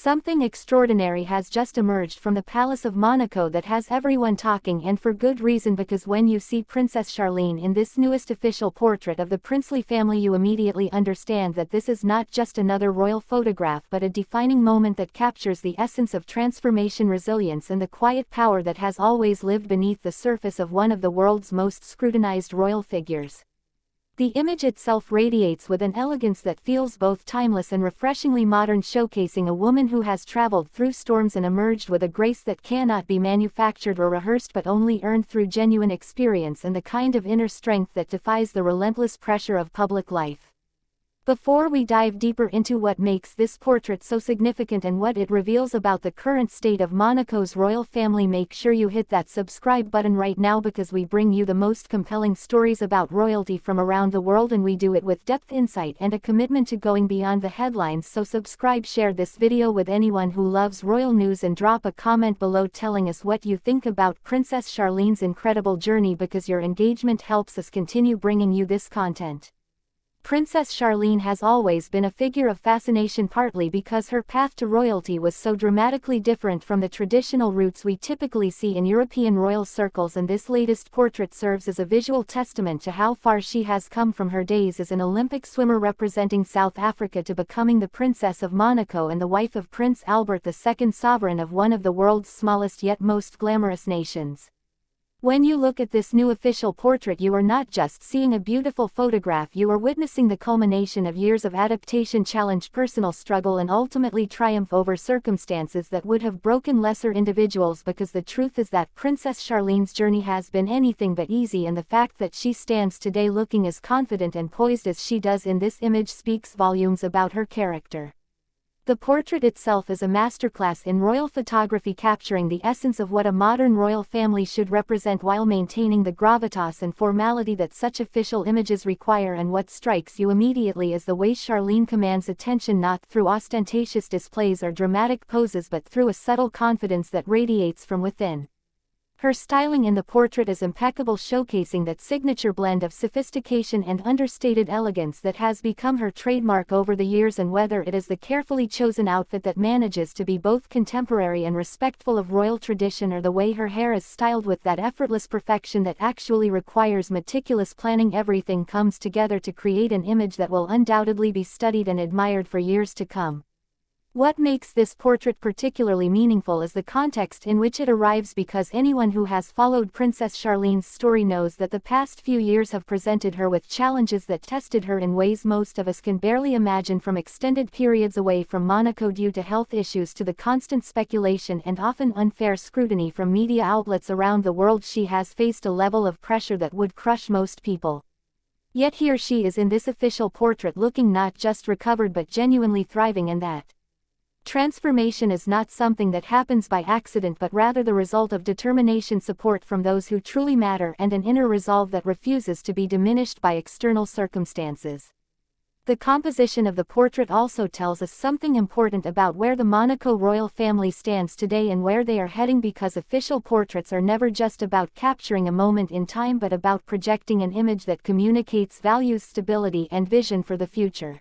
Something extraordinary has just emerged from the Palace of Monaco that has everyone talking, and for good reason, because when you see Princess Charlene in this newest official portrait of the princely family, you immediately understand that this is not just another royal photograph but a defining moment that captures the essence of transformation, resilience, and the quiet power that has always lived beneath the surface of one of the world's most scrutinized royal figures. The image itself radiates with an elegance that feels both timeless and refreshingly modern, showcasing a woman who has traveled through storms and emerged with a grace that cannot be manufactured or rehearsed but only earned through genuine experience and the kind of inner strength that defies the relentless pressure of public life. Before we dive deeper into what makes this portrait so significant and what it reveals about the current state of Monaco's royal family, make sure you hit that subscribe button right now, because we bring you the most compelling stories about royalty from around the world, and we do it with depth, insight, and a commitment to going beyond the headlines. So subscribe, share this video with anyone who loves royal news, and drop a comment below telling us what you think about Princess Charlene's incredible journey, because your engagement helps us continue bringing you this content. Princess Charlene has always been a figure of fascination, partly because her path to royalty was so dramatically different from the traditional routes we typically see in European royal circles, and this latest portrait serves as a visual testament to how far she has come from her days as an Olympic swimmer representing South Africa to becoming the Princess of Monaco and the wife of Prince Albert II, sovereign of one of the world's smallest yet most glamorous nations. When you look at this new official portrait, you are not just seeing a beautiful photograph, you are witnessing the culmination of years of adaptation, challenge, personal struggle, and ultimately triumph over circumstances that would have broken lesser individuals, because the truth is that Princess Charlene's journey has been anything but easy, and the fact that she stands today looking as confident and poised as she does in this image speaks volumes about her character. The portrait itself is a masterclass in royal photography, capturing the essence of what a modern royal family should represent while maintaining the gravitas and formality that such official images require. And what strikes you immediately is the way Charlene commands attention, not through ostentatious displays or dramatic poses but through a subtle confidence that radiates from within. Her styling in the portrait is impeccable, showcasing that signature blend of sophistication and understated elegance that has become her trademark over the years, and whether it is the carefully chosen outfit that manages to be both contemporary and respectful of royal tradition, or the way her hair is styled with that effortless perfection that actually requires meticulous planning, everything comes together to create an image that will undoubtedly be studied and admired for years to come. What makes this portrait particularly meaningful is the context in which it arrives, because anyone who has followed Princess Charlene's story knows that the past few years have presented her with challenges that tested her in ways most of us can barely imagine, from extended periods away from Monaco due to health issues to the constant speculation and often unfair scrutiny from media outlets around the world. She has faced a level of pressure that would crush most people. Yet here she is in this official portrait, looking not just recovered but genuinely thriving, and that transformation is not something that happens by accident but rather the result of determination, support from those who truly matter, and an inner resolve that refuses to be diminished by external circumstances. The composition of the portrait also tells us something important about where the Monaco royal family stands today and where they are heading, because official portraits are never just about capturing a moment in time but about projecting an image that communicates values, stability, and vision for the future.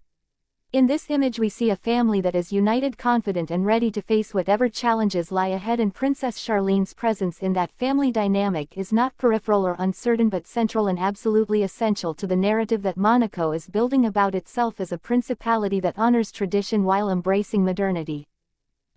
In this image we see a family that is united, confident, and ready to face whatever challenges lie ahead, and Princess Charlene's presence in that family dynamic is not peripheral or uncertain but central and absolutely essential to the narrative that Monaco is building about itself as a principality that honors tradition while embracing modernity.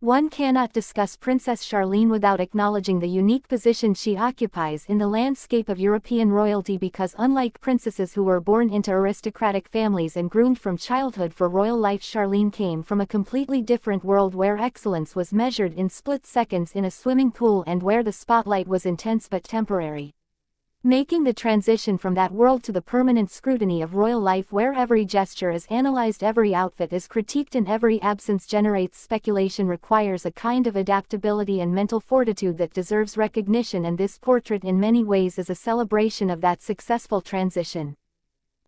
One cannot discuss Princess Charlene without acknowledging the unique position she occupies in the landscape of European royalty, because unlike princesses who were born into aristocratic families and groomed from childhood for royal life, Charlene came from a completely different world where excellence was measured in split seconds in a swimming pool and where the spotlight was intense but temporary. Making the transition from that world to the permanent scrutiny of royal life, where every gesture is analyzed, every outfit is critiqued, and every absence generates speculation, requires a kind of adaptability and mental fortitude that deserves recognition, and this portrait in many ways is a celebration of that successful transition.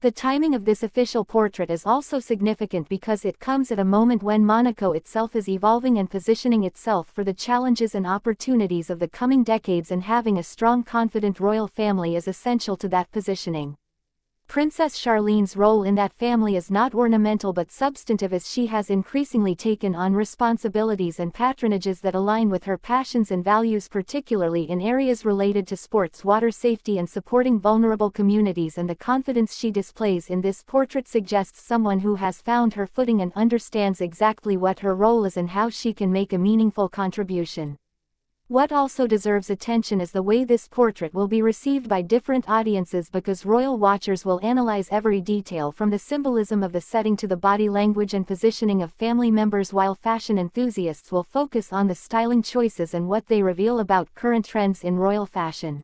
The timing of this official portrait is also significant because it comes at a moment when Monaco itself is evolving and positioning itself for the challenges and opportunities of the coming decades, and having a strong, confident royal family is essential to that positioning. Princess Charlene's role in that family is not ornamental but substantive, as she has increasingly taken on responsibilities and patronages that align with her passions and values, particularly in areas related to sports, water safety and supporting vulnerable communities, and the confidence she displays in this portrait suggests someone who has found her footing and understands exactly what her role is and how she can make a meaningful contribution. What also deserves attention is the way this portrait will be received by different audiences, because royal watchers will analyze every detail from the symbolism of the setting to the body language and positioning of family members, while fashion enthusiasts will focus on the styling choices and what they reveal about current trends in royal fashion.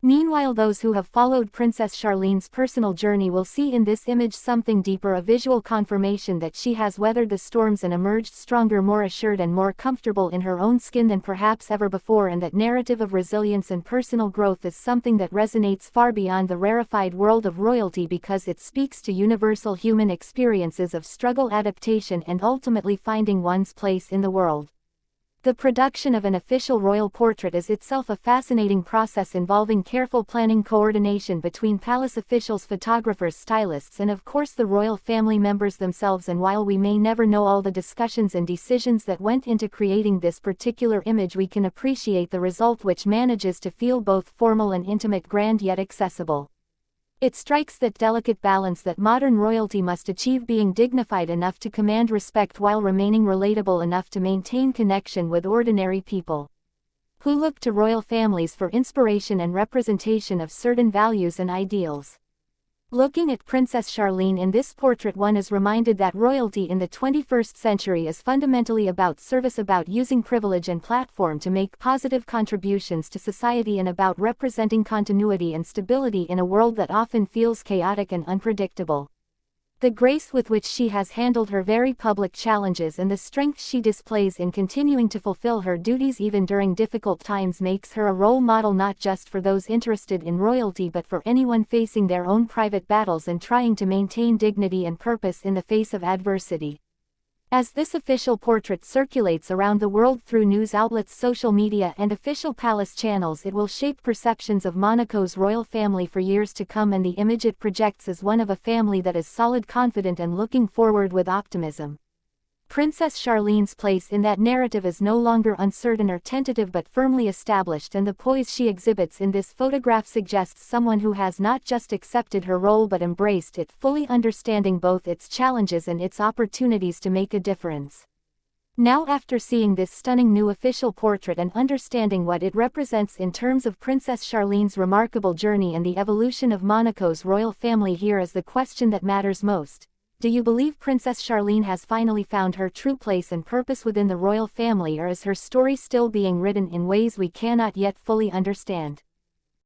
Meanwhile, those who have followed Princess Charlene's personal journey will see in this image something deeper, a visual confirmation that she has weathered the storms and emerged stronger, more assured and more comfortable in her own skin than perhaps ever before, and that narrative of resilience and personal growth is something that resonates far beyond the rarefied world of royalty, because it speaks to universal human experiences of struggle, adaptation and ultimately finding one's place in the world. The production of an official royal portrait is itself a fascinating process involving careful planning, coordination between palace officials, photographers, stylists and of course the royal family members themselves. And while we may never know all the discussions and decisions that went into creating this particular image, we can appreciate the result, which manages to feel both formal and intimate, grand yet accessible. It strikes that delicate balance that modern royalty must achieve, being dignified enough to command respect while remaining relatable enough to maintain connection with ordinary people who look to royal families for inspiration and representation of certain values and ideals. Looking at Princess Charlene in this portrait, one is reminded that royalty in the 21st century is fundamentally about service, about using privilege and platform to make positive contributions to society, and about representing continuity and stability in a world that often feels chaotic and unpredictable. The grace with which she has handled her very public challenges and the strength she displays in continuing to fulfill her duties even during difficult times makes her a role model, not just for those interested in royalty but for anyone facing their own private battles and trying to maintain dignity and purpose in the face of adversity. As this official portrait circulates around the world through news outlets, social media and official palace channels, it will shape perceptions of Monaco's royal family for years to come, and the image it projects is one of a family that is solid, confident and looking forward with optimism. Princess Charlene's place in that narrative is no longer uncertain or tentative but firmly established, and the poise she exhibits in this photograph suggests someone who has not just accepted her role but embraced it, fully understanding both its challenges and its opportunities to make a difference. Now, after seeing this stunning new official portrait and understanding what it represents in terms of Princess Charlene's remarkable journey and the evolution of Monaco's royal family, here is the question that matters most. Do you believe Princess Charlene has finally found her true place and purpose within the royal family, or is her story still being written in ways we cannot yet fully understand?